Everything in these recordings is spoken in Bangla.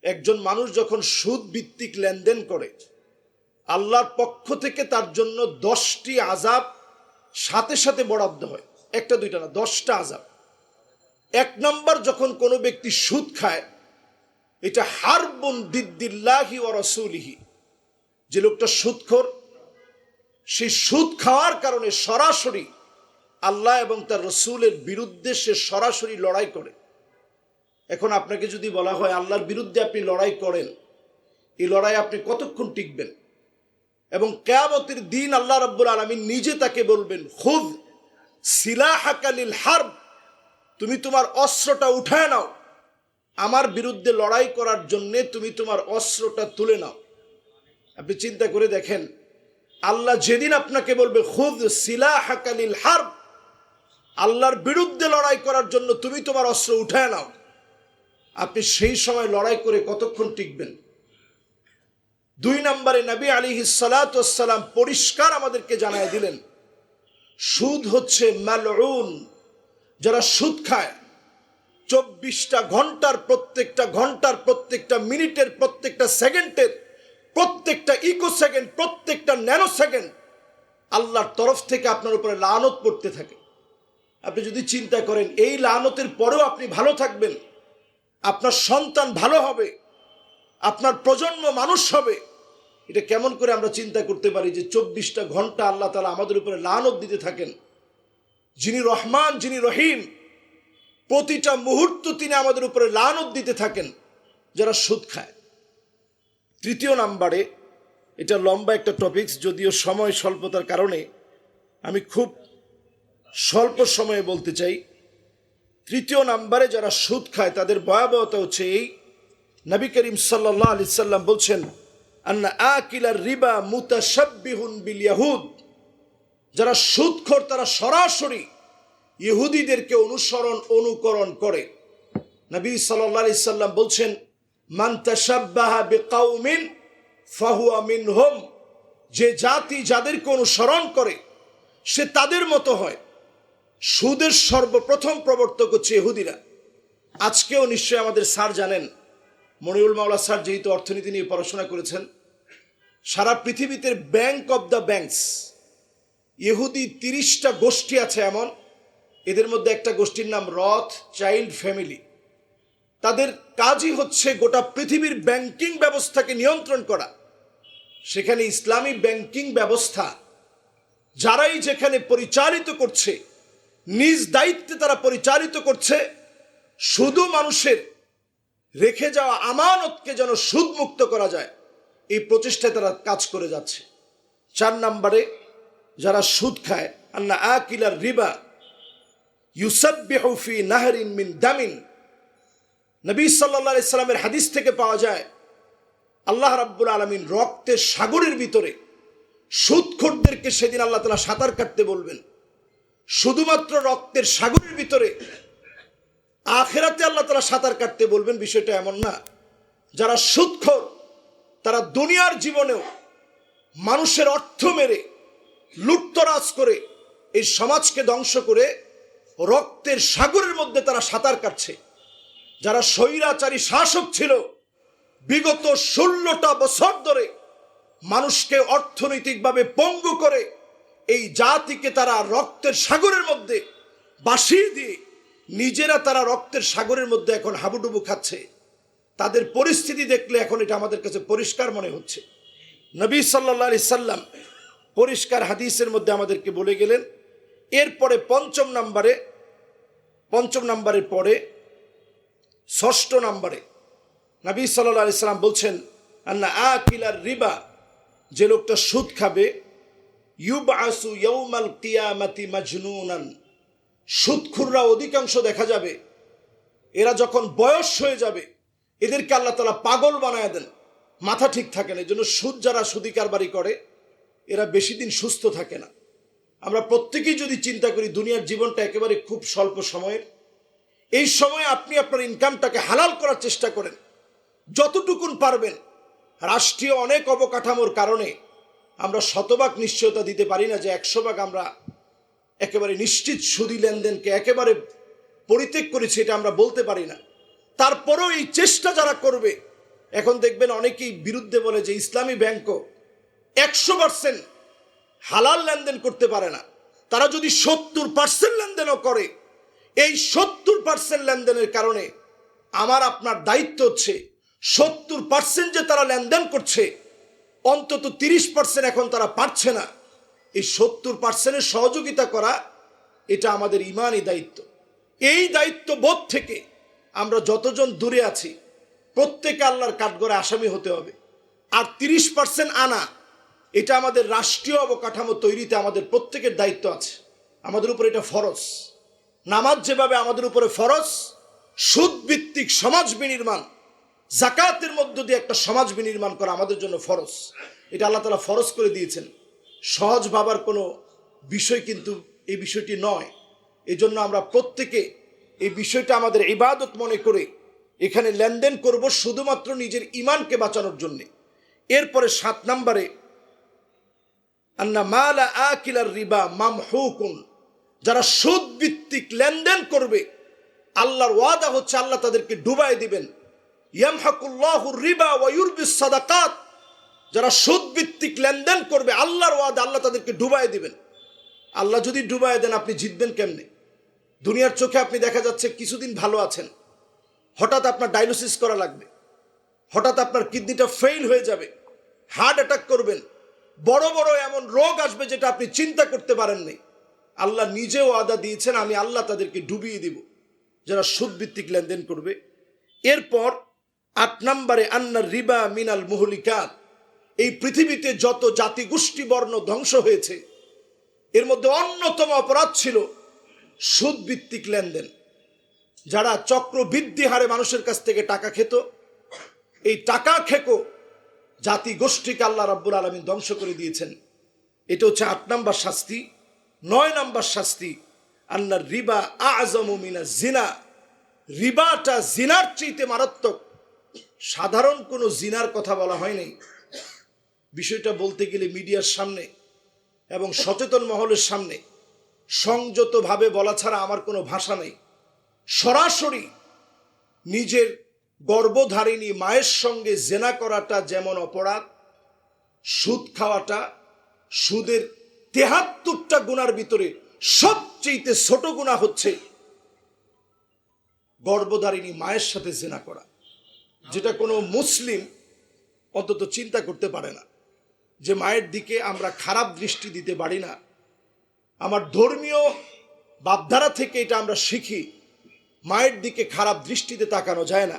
একজন মানুষ যখন সুদ ভিত্তিক লেনদেন করে, আল্লাহর পক্ষ থেকে তার জন্য 10টি আযাব সাথে সাথে বরাদ্দ হয়, একটা দুইটা না, 10টা আযাব। 1 নম্বর, যখন কোনো ব্যক্তি সুদ খায়, এটা হারবুন দিদ্দিল্লাহি ওয়া রাসূলিহি, যে লোকটা সুদখোর, সেই সুদ খাওয়ার কারণে সরাসরি আল্লাহ এবং তার রসুলের বিরুদ্ধে সে সরাসরি লড়াই করে। এখন আপনাকে যদি বলা হয় আল্লাহর বিরুদ্ধে আপনি লড়াই করেন, এই লড়াই আপনি কতক্ষণ টিকবেন? এবং কিয়ামতের দিন আল্লাহ রাব্বুল আলামিন নিজে তাকে বলবেন, খুয সিলাহাকা লিল হারব, তুমি তোমার অস্ত্রটা উঠায় নাও, আমার বিরুদ্ধে লড়াই করার জন্য তুমি তোমার অস্ত্রটা তুলে নাও। আপনি চিন্তা করে দেখেন, আল্লাহ যেদিন আপনাকে বলবে খুয সিলাহাকা লিল হারব, আল্লাহর বিরুদ্ধে লড়াই করার জন্য তুমি তোমার অস্ত্র উঠায় নাও, আপনি সেই সময় লড়াই করে কতক্ষণ টিকবেন? 2 নম্বরে নবী আলাইহিস সালাতু ওয়াস সালাম পরিষ্কার আমাদেরকে জানায় দিলেন, সুদ হচ্ছে মালউন। যারা সুদ খায়, 24টা ঘন্টার প্রত্যেকটা ঘন্টার, প্রত্যেকটা মিনিটের, প্রত্যেকটা সেকেন্ডের, প্রত্যেকটা ইকো সেকেন্ড, প্রত্যেকটা ন্যানো সেকেন্ড আল্লাহর তরফ থেকে আপনার উপরে লানত পড়তে থাকে। আপনি যদি চিন্তা করেন এই লানতের পরেও আপনি ভালো থাকবেন, আপনার সন্তান ভালো হবে, আপনার প্রজন্ম মানুষ হবে, এটা কেমন করে আমরা চিন্তা করতে পারি যে 24টা ঘন্টা আল্লাহ তাআলা আমাদের উপরে লানত দিতে থাকেন? যিনি রহমান, যিনি রহিম, প্রতিটা মুহূর্ত তিনি আমাদের উপরে লানত দিতে থাকেন যারা সুদ খায়। 3 নম্বরে, এটা লম্বা একটা টপিকস, যদিও সময় স্বল্পতার কারণে আমি খুব স্বল্প সময়ে বলতে চাই। 3 নম্বরে যারা সুদ খায় তাদের ভয়াবহতা হচ্ছে এই, নবী করিম সাল্লাল্লাহু আলাইহি সাল্লাম বলছেন, আন্না আকিলার রিবা মুতাশাব্বিহুন বিল ইয়াহুদ, যারা সুদখোর তারা সরাসরি ইহুদিদেরকে অনুকরণ করে। নবী সাল্লাল্লাহু আলাইহি সাল্লাম বলছেন, মান তাশাব্বাহা বিকাউমিন ফাহুয়া মিনহুম, যে জাতি যাদেরকে অনুসরণ করে সে তাদের মতো হয়। সুদের সর্বপ্রথম প্রবর্তক হচ্ছে ইহুদিরা। আজকেও নিশ্চয়ই আমাদের স্যার জানেন, মনিরুল মাওলা স্যার যেহেতু অর্থনীতি নিয়ে পড়াশোনা করেছেন, সারা পৃথিবীতে ব্যাংক অব দ্য ব্যাংকস, ইহুদি 30টা গোষ্ঠী আছে এমন, এদের মধ্যে একটা গোষ্ঠীর নাম রথ চাইল্ড ফ্যামিলি। তাদের কাজই হচ্ছে গোটা পৃথিবীর ব্যাংকিং ব্যবস্থাকে নিয়ন্ত্রণ করা। সেখানে ইসলামী ব্যাংকিং ব্যবস্থা যারাই যেখানে পরিচালিত করছে, নিজ দায়িত্বে তারা পরিচালিত করছে, শুধু মানুষের রেখে যাওয়া আমানতকে যেন সুদমুক্ত করা যায়, এই প্রচেষ্টায় তারা কাজ করে যাচ্ছে। 4 নম্বরে, যারা সুদ খায়, আন্না আকিলার রিবা ইউসাব্বিহু ফি নাহরিন মিন দামিন, নবী সাল্লাল্লাহু আলাইহি সাল্লামের হাদিস থেকে পাওয়া যায়, আল্লাহ রাব্বুল আলামিন রক্তের সাগরের ভিতরে সুদখোরদেরকে সেদিন আল্লাহ তাআলা সাঁতার কাটতে বলবেন। শুধুমাত্র রক্তের সাগরের ভিতরে, আখিরাতে আল্লাহ তাআলা সাঁতার কাটতে বলবেন, বিষয়টা এমন না। যারা সুদখোর তারা দুনিয়ার জীবনেও মানুষের অর্থ মেরে লুটতরাজ করে এই সমাজকে ধ্বংস করে রক্তের সাগরের মধ্যে তারা সাঁতার কাটছে। যারা স্বৈরাচারী শাসক ছিল, বিগত 16টা বছর ধরে মানুষকে অর্থনৈতিকভাবে পঙ্গু করে এই জাতিকে তারা রক্তের সাগরের মধ্যে ভাসিয়ে দিয়ে নিজেরা তারা রক্তের সাগরের মধ্যে এখন হাবুডুবু খাচ্ছে। তাদের পরিস্থিতি দেখলে এখন এটা আমাদের কাছে পরিষ্কার মনে হচ্ছে। নবী সাল্লাল্লাহু আলাইহি সাল্লাম পরিষ্কার হাদিসের মধ্যে আমাদেরকে বলে গেলেন। এরপরে 5 নম্বরের পরে 6 নম্বরে নবী সাল্লাল্লাহু আলাইহি সাল্লাম বলছেন, আন্না আকিলার রিবা, যে লোকটা সুদ খাবে, ইউবআসু ইয়াউমাল কিয়ামাতি মাজনুনান, সুদখোররা অধিকাংশ দেখা যাবে এরা যখন বয়স হয়ে যাবে এদেরকে আল্লাহ তাআলা পাগল বানায় দেন, মাথা ঠিক থাকে না। এই জন্য সুদ যারা সুদি কারবারি করে এরা বেশি দিন সুস্থ থাকে না। আমরা প্রত্যেকেই যদি চিন্তা করি দুনিয়ার জীবনটা একেবারে খুব স্বল্প সময়ের, এই সময়ে আপনি আপনার ইনকামটাকে হালাল করার চেষ্টা করেন যতটুকুন পারবেন। রাষ্ট্রীয় অনেক অবকাঠামোর কারণে আমরা শতভাগ নিশ্চয়তা দিতে পারি না যে 100 আমরা একেবারে নিশ্চিত সুদি লেনদেনকে একেবারে পরিত্যাগ করেছি, এটা আমরা বলতে পারি না। তারপরেও এই চেষ্টা যারা করবে এখন দেখবেন অনেকেই বিরুদ্ধে বলে যে ইসলামী ব্যাংকও 100% হালাল লেনদেন করতে পারে না। তারা যদি 70% লেনদেনও করে, এই 70% লেনদেনের কারণে আমার আপনার দায়িত্ব হচ্ছে 70% যে তারা লেনদেন করছে, অন্তত 30% এখন তারা পারছে না, এই 70% সহযোগিতা করা, এটা আমাদের ইমানই দায়িত্ব। এই দায়িত্ব বোধ থেকে আমরা যতজন দূরে আছি প্রত্যেকে আল্লাহর কাঠগড়ায় আসামি হতে হবে। আর 30% আনা, এটা আমাদের রাষ্ট্রীয় অবকাঠামো তৈরিতে আমাদের প্রত্যেকের দায়িত্ব আছে, আমাদের উপর এটা ফরজ। নামাজ যেভাবে আমাদের উপরে ফরজ, সুদভিত্তিক সমাজ বিনির্মাণ, জাকাতের মধ্য দিয়ে একটা সমাজ বিনির্মাণ করা আমাদের জন্য ফরজ। এটা আল্লাহ তাআলা ফরজ করে দিয়েছেন, সহজ ভাবার কোনো বিষয় কিন্তু এই বিষয়টি নয়। এই জন্য আমরা প্রত্যেকে এই বিষয়টা আমাদের ইবাদত মনে করে এখানে লেনদেন করব, শুধুমাত্র নিজের ইমানকে বাঁচানোর জন্য। এরপরে 7 নম্বরে আন্না মালা আকিলার রিবা মামহুকুন, যারা সুদ ভিত্তিক লেনদেন করবে আল্লাহর ওয়াদা হচ্ছে আল্লাহ তাদেরকে ডুবাই দিবেন। ইয়ামহাকুল্লাহু রিবা ওয়া ইউরবিস সাদাকাত, যারা সুদ ভিত্তিক লেনদেন করবে আল্লাহর ওয়াদা আল্লাহ তাদেরকে ডুবাই দিবেন। আল্লাহ যদি ডুবাই দেন আপনি জিতবেন কেমনে? দুনিয়ার চোখে আপনি দেখা যাচ্ছে কিছুদিন ভালো আছেন, হঠাৎ আপনার ডায়ালিসিস করা লাগবে, হঠাৎ আপনার কিডনিটা ফেল হয়ে যাবে, হার্ট অ্যাটাক করবেন, বড় বড় এমন রোগ আসবে যেটা আপনি চিন্তা করতে পারেননি। আল্লাহ নিজেও ওয়াদা দিয়েছেন আমি আল্লাহ তাদেরকে ডুবিয়ে দিব যারা সুদ ভিত্তিক লেনদেন করবে। এরপর 8 নম্বরে আন্নার রিবা মিনাল মুহলিকাত, এই পৃথিবীতে যত জাতি গোষ্ঠী বর্ণ ধ্বংস হয়েছে এর মধ্যে অন্যতম অপরাধ ছিল সুদ ভিত্তিক লেনদেন। যারা চক্রবৃদ্ধি হারে মানুষের কাছ থেকে টাকা খেত, এই টাকা খেকো জাতি গোষ্ঠীকে আল্লাহ রাব্বুল আলামিন ধ্বংস করে দিয়েছেন। এটা হচ্ছে 8 নম্বর শাস্তি। 9 নম্বর শাস্তি আন্নার রিবা আযমু মিনাজ জিনা, রিবাটা জিনার চাইতে মারাত্মক। সাধারণ কোনো জিনার কথা বলা হয়নি, বিষয়টা বলতে গেলে মিডিয়ার সামনে এবং সচেতন মহলের সামনে সংযতভাবে বলা ছাড়া আমার কোনো ভাষা নেই। সরাসরি নিজের গর্ভধারিণী মায়ের সঙ্গে জেনা করাটা যেমন অপরাধ, সুদ খাওয়াটা, সুদের 73টা গুনার ভিতরে সবচেয়ে ছোট গুনাহ হচ্ছে গর্ভধারিণী মায়ের সাথে জেনা করা, যেটা কোনো মুসলিম অন্তত চিন্তা করতে পারে না যে মায়ের দিকে আমরা খারাপ দৃষ্টি দিতে পারি না। আমার ধর্মীয় ভাবধারা থেকে এটা আমরা শিখি, মায়ের দিকে খারাপ দৃষ্টিতে তাকানো যায় না।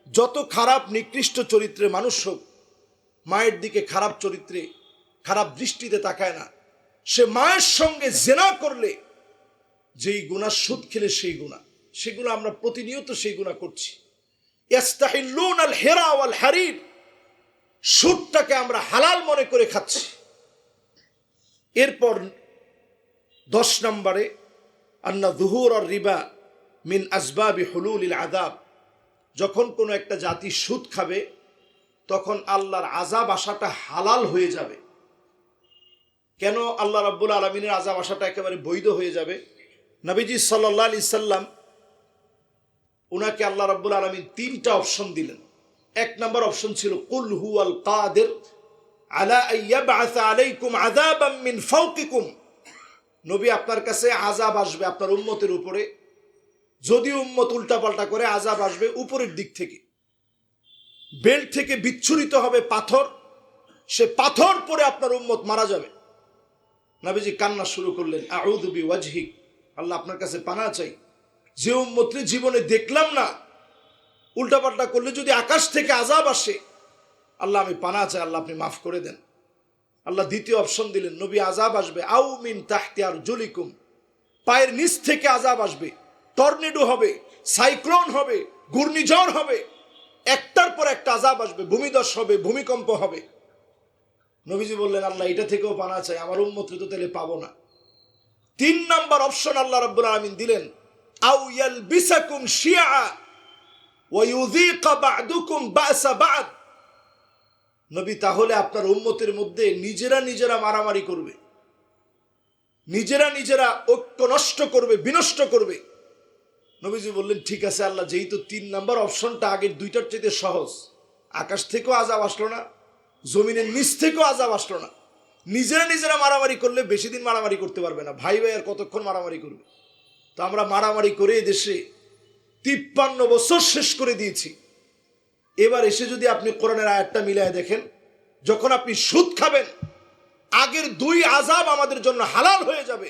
যত খারাপ নিকৃষ্ট চরিত্রে মানুষ হোক, মায়ের দিকে খারাপ চরিত্রে খারাপ দৃষ্টিতে তাকায় না। সে মায়ের সঙ্গে জেনা করলে যেই গুনাহ, সুদ খেলে সেই গুনাহ, সেগুলো আমরা প্রতিনিয়ত সেই গুনাহ করছি। ইস্তাহিল্লুনাল হিরা ওয়াল হারির, সুদটাকে আমরা হালাল মনে করে খাচ্ছি। এরপর 10 নম্বরে আন্না যুহুর আর রিবা মিন আসবাবি হুলুলিল আযাব, যখন কোনো একটা জাতি সুদ খাবে তখন আল্লাহর আযাব আসাটা হালাল হয়ে যাবে। কেন আল্লাহ রাব্বুল আলামিনের আযাব আসাটা একেবারে বৈধ হয়ে যাবে? নবীজি সাল্লাল্লাহু আলাইহি সাল্লাম, উনাকে আল্লাহ রাব্বুল আলামিন 3টা অপশন দিলেন। 1 নম্বর অপশন ছিল কুল হুয়াল কাদির আলা আইয়াবআস আলাইকুম আযাবাম মিন ফাওকিকুম, নবী আপনার কাছে আযাব আসবে আপনার উম্মতের উপরে, যদি উম্মত উল্টাপাল্টা করে আযাব আসবে উপরের দিক থেকে, বেল্ট থেকে বিচ্ছুরিত হবে পাথর, সে পাথর পরে আপনার উম্মত মারা যাবে। নবীজি কান্না শুরু করলেন, আউযু বিওয়াজহিক, আল্লাহ আপনার কাছে পানাহ চাই, যে উম্মতকে জীবনে দেখলাম না, উল্টাপাল্টা করলে যদি আকাশ থেকে আযাব আসে, আল্লাহ আমি পানাহ চাই, আল্লাহ আপনি মাফ করে দেন। আল্লাহ দ্বিতীয় অপশন দিলেন, নবী আযাব আসবে আউ মিন তাহতি আরজুলিকুম, পায়ের নিচ থেকে আযাব আসবে, টর্নেডো হবে, সাইক্লোন হবে, ঘূর্ণিঝড় হবে, একটার পর একটা আযাব আসবে, ভূমিধস হবে, ভূমিকম্প হবে। নবীজি বললেন আল্লাহ এটা থেকেও পানাহ চাই, আমার উম্মতকে তো তাহলে পাবো না। 3 নম্বর অপশন আল্লাহ রাব্বুল আলামিন দিলেন, আউ ইয়ালবিসাকুম শিয়া ওয়া ইউযীকা বা'দুকুম বা'সা বা'দ, নবী তাহলে আপনার উম্মতের মধ্যে নিজেরা নিজেরা মারামারি করবে, নিজেরা নিজেরা ঐক্য নষ্ট করবে, বিনষ্ট করবে। নবীজি বললেন ঠিক আছে আল্লাহ, যেহেতু 3 নম্বর অপশনটা আগের 2টার চাইতে সহজ, আকাশ থেকেও আযাব আসলো না, জমিনের নিচ থেকেও আযাব আসলো না। নিজেরা নিজেরা মারামারি করলে বেশি দিন মারামারি করতে পারবে না, ভাই ভাই আর কতক্ষণ মারামারি করবে। তো আমরা মারামারি করে দেশে 53 বছর শেষ করে দিয়েছি। এবার এসে যদি আপনি কোরআনের আয়াতটা মিলায় দেখেন, যখন আপনি সুদ খাবেন আগের 2 আযাব আমাদের জন্য হালাল হয়ে যাবে।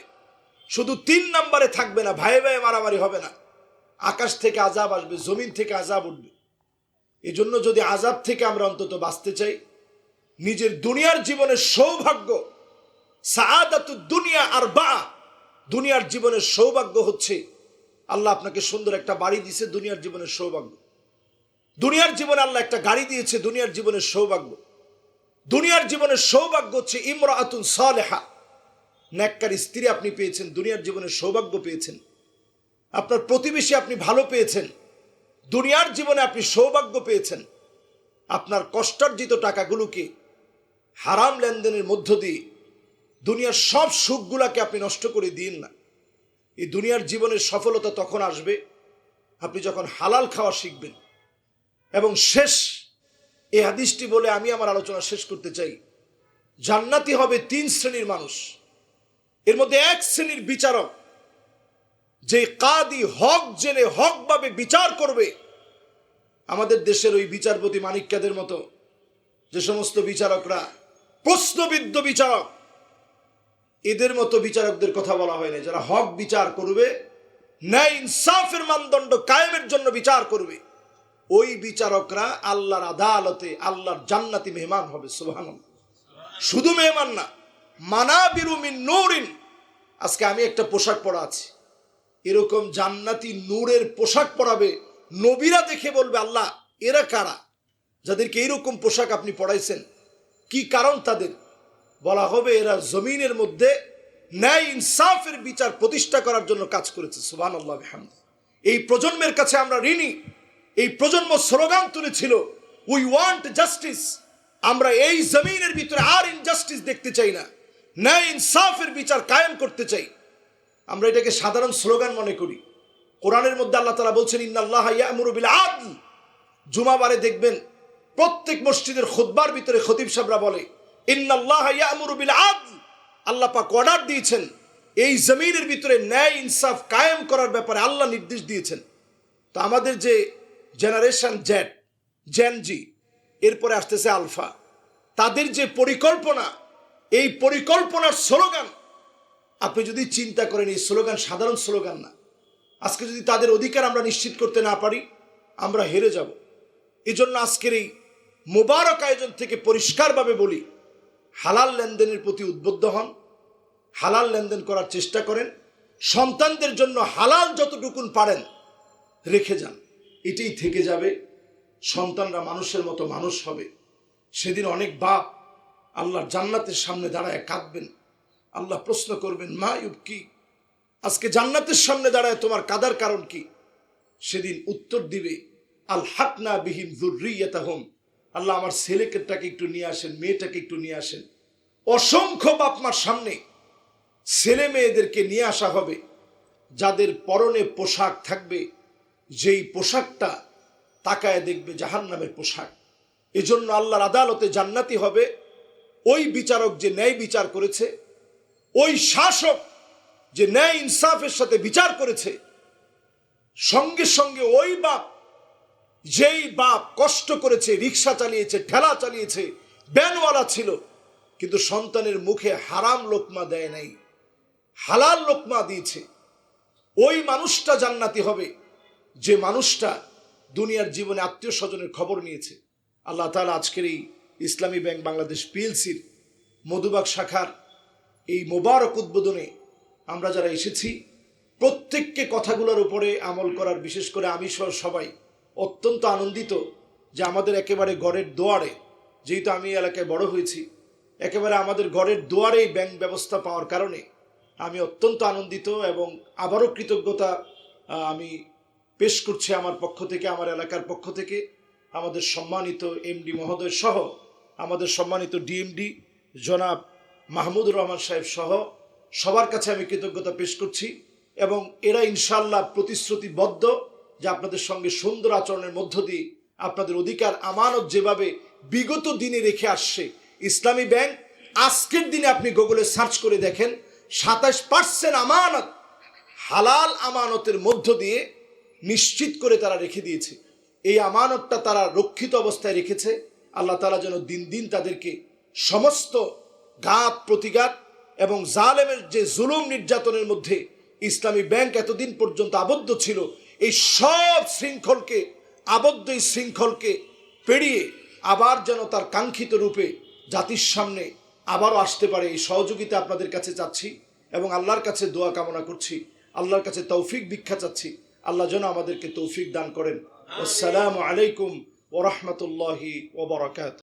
শুধু 3 নম্বরে থাকবে না, ভাই ভাই মারামারি হবে না, আকাশ থেকে আযাব আসবে, জমিন থেকে আযাব উঠবে। এই জন্য যদি আযাব থেকে আমরা অন্তত বাঁচতে চাই, নিজের দুনিয়ার জীবনের সৌভাগ্য, সাআদাতুদ দুনিয়া আরবা, দুনিয়ার জীবনের সৌভাগ্য হচ্ছে আল্লাহ আপনাকে সুন্দর একটা বাড়ি দিয়েছে, দুনিয়ার জীবনের সৌভাগ্য। দুনিয়ার জীবনে আল্লাহ একটা গাড়ি দিয়েছে, দুনিয়ার জীবনের সৌভাগ্য। দুনিয়ার জীবনের সৌভাগ্য হচ্ছে ইমরাআতুন সালেহা, নেককার স্ত্রী আপনি পেয়েছেন, দুনিয়ার জীবনের সৌভাগ্য পেয়েছেন। আপনার প্রতিবেশী আপনি ভালো পেয়েছেন, দুনিয়ার জীবনে আপনি সৌভাগ্য পেয়েছেন। আপনার কষ্টার্জিত টাকাগুলোকে হারাম লেনদেনের মধ্য দিয়ে দুনিয়ার সব সুখগুলাকে আপনি নষ্ট করে দিন না। এই দুনিয়ার জীবনের সফলতা তখন আসবে আপনি যখন হালাল খাওয়া শিখবেন। এবং শেষ এই হাদিসটি বলে আমি আমার আলোচনা শেষ করতে চাই। জান্নাতি হবে 3 শ্রেণীর মানুষ। এর মধ্যে 1 শ্রেণীর বিচারক, যে কাদি হক জেনে হকভাবে বিচার করবে। আমাদের দেশের ওই বিচারপতি মানিক্যাদের মতো যে সমস্ত বিচারকরা প্রশ্নবিদ্ধ বিচারক, এদের মতো বিচারকদের কথা বলা হয় না। যারা হক বিচার করবে, ন্যায় ইনসাফের মানদণ্ড কায়েমের জন্য বিচার করবে, ওই বিচারকরা আল্লাহর আদালতে আল্লাহর জান্নাতি মেহমান হবে। সুবহানাল্লাহ। শুধু মেহমান না, মানাবিরু মিন নূরিন। আজকে আমি একটা পোশাক পরা আছি, এরকম জান্নাতি নূরের পোশাক পরাবে, নবীরা দেখে বলবে আল্লাহ এরা কারা, যাদেরকে এইরকম পোশাক আপনি পরাইছেন, কি কারণ তাদের? বলা হবে এরা জমিনের মধ্যে ন্যায় ইনসাফের বিচার প্রতিষ্ঠা করার জন্য কাজ করেছে। সুবহানাল্লাহ বিহামদি। এই প্রজন্মের কাছে আমরা ঋণী। এই প্রজন্ম স্লোগান তুলেছিল, উই ওয়ান্ট জাস্টিস। আমরা এই জমিনের ভিতরে আর ইনজাস্টিস দেখতে চাই না, ন্যায় ইনসাফের বিচার কায়েম করতে চাই। আমরা এটাকে সাধারণ স্লোগান মনে করি। কোরআনের মধ্যে আল্লাহ তাআলা বলছেন, ইন্নাল্লাহা ইয়া'মুরু বিল আদল। জুমাবারে দেখবেন প্রত্যেক মসজিদের খুতবার ভিতরে খতিব সাহেবরা বলে, ইন্নাল্লাহা ইয়া'মুরু বিল আদল। আল্লাহ পাক অর্ডার দিয়েছেন, এই জমিনের ভিতরে ন্যায় ইনসাফ কায়েম করার ব্যাপারে আল্লাহ নির্দেশ দিয়েছেন। তো আমাদের যে জেনারেশন জেড, জেন জি, এরপরে আসতেছে আলফা, তাদের যে পরিকল্পনা, এই পরিকল্পনার স্লোগান আপনি যদি চিন্তা করেন, এই স্লোগান সাধারণ স্লোগান না। আজকে যদি তাদের অধিকার আমরা নিশ্চিত করতে না পারি, আমরা হেরে যাব। এই জন্য আজকের এই মোবারক আয়োজন থেকে পরিষ্কারভাবে বলি, হালাল লেনদেনের প্রতি উদ্বুদ্ধ হন, হালাল লেনদেন করার চেষ্টা করেন, সন্তানদের জন্য হালাল যতটুকুন পারেন রেখে যান, এটাই থেকে যাবে। সন্তানরা মানুষের মতো মানুষ হবে। সেদিন অনেক বাপ আল্লাহর জান্নাতের সামনে দাঁড়ায় কাঁদবেন। আল্লাহ প্রশ্ন করবেন, মা ইউবকি, আজকে জান্নাতের সামনে দাঁড়ায় তোমার কাদার কারণ কি? সেদিন উত্তর দিবে, আলহাকনা বিহিম যুররিয়াতাহুম। আল্লাহ আমার ছেলেটাকে একটু নিয়ে আসেন, মেয়েটাকে একটু নিয়ে আসেন। অসংখ্য বাপ মার সামনে ছেলে মেয়েদেরকে নিয়ে আসা হবে, যাদের পরনে পোশাক থাকবে, যেই পোশাকটা তাকায় দেখবে জাহান্নামের পোশাক। এজন্য আল্লাহর আদালতে জান্নাতি হবে ওই বিচারক যে ন্যায় বিচার করেছে, ওই শাসক যে ন্যায় ইনসাফের সাথে বিচার করেছে। সঙ্গে সঙ্গে ওই বাপ, যেই বাপ কষ্ট করেছে, রিক্সা চালিয়েছে, ঠেলা চালিয়েছে, ব্যানওয়ালা ছিল, কিন্তু সন্তানের মুখে হারাম লোকমা দেয় নাই, হালাল লোকমা দিয়েছে, ওই মানুষটা জান্নাতি হবে যে মানুষটা দুনিয়ার জীবনে আত্মীয় স্বজনের খবর নিয়েছে। আল্লাহ তাআলা আজকের এই ইসলামী ব্যাংক বাংলাদেশ পিএলসির মধুবাগ শাখার এই মোবারক উদ্বোধনে আমরা যারা এসেছি, প্রত্যেককে কথাগুলোর উপরে আমল করার, বিশেষ করে আমি সহ সবাই অত্যন্ত আনন্দিত যে আমাদের একেবারে ঘরের দুয়ারে, যেহেতু আমি এলাকায় বড় হয়েছি, একেবারে আমাদের ঘরের দুয়ারেই ব্যাংক ব্যবস্থা পাওয়ার কারণে আমি অত্যন্ত আনন্দিত। এবং আবারও কৃতজ্ঞতা আমি পেশ করছি আমার পক্ষ থেকে, আমার এলাকার পক্ষ থেকে, আমাদের সম্মানিত এমডি মহোদয় সহ, আমাদের সম্মানিত ডিএমডি জনাব মাহমুদুর রহমান সাহেব সহ সবার কাছে আমি কৃতজ্ঞতা পেশ করছি। এবং এরা ইনশাআল্লাহ প্রতিশ্রুতিবদ্ধ যে আপনাদের সঙ্গে সুন্দর আচরণের মধ্য দিয়ে আপনাদের অধিকার আমানত যেভাবে বিগত দিনে রেখে আসছে ইসলামী ব্যাংক, আজকের দিনে আপনি গুগলে সার্চ করে দেখেন 27% আমানত হালাল আমানতের মধ্য দিয়ে নিশ্চিত করে তারা রেখে দিয়েছে। এই আমানতটা তারা রক্ষিত অবস্থায় রেখেছে। আল্লাহ তাআলা যেন দিন দিন তাদেরকে সমস্ত ঘাত প্রতিঘাত এবং জালেমের যে জুলুম নির্যাতনের মধ্যে ইসলামী ব্যাংক এতদিন পর্যন্ত আবদ্ধ ছিল, এই সব শৃঙ্খলকে, আবদ্ধ এই শৃঙ্খলকে পেরিয়ে আবার যেন তার কাঙ্ক্ষিত রূপে জাতির সামনে আবারও আসতে পারে, এই সহযোগিতা আপনাদের কাছে চাচ্ছি এবং আল্লাহর কাছে দোয়া কামনা করছি। আল্লাহর কাছে তৌফিক ভিক্ষা চাচ্ছি। আল্লাহ যেন আমাদেরকে তৌফিক দান করেন। আসসালামু আলাইকুম ওয়া রাহমাতুল্লাহি ওয়া বারাকাতুহু।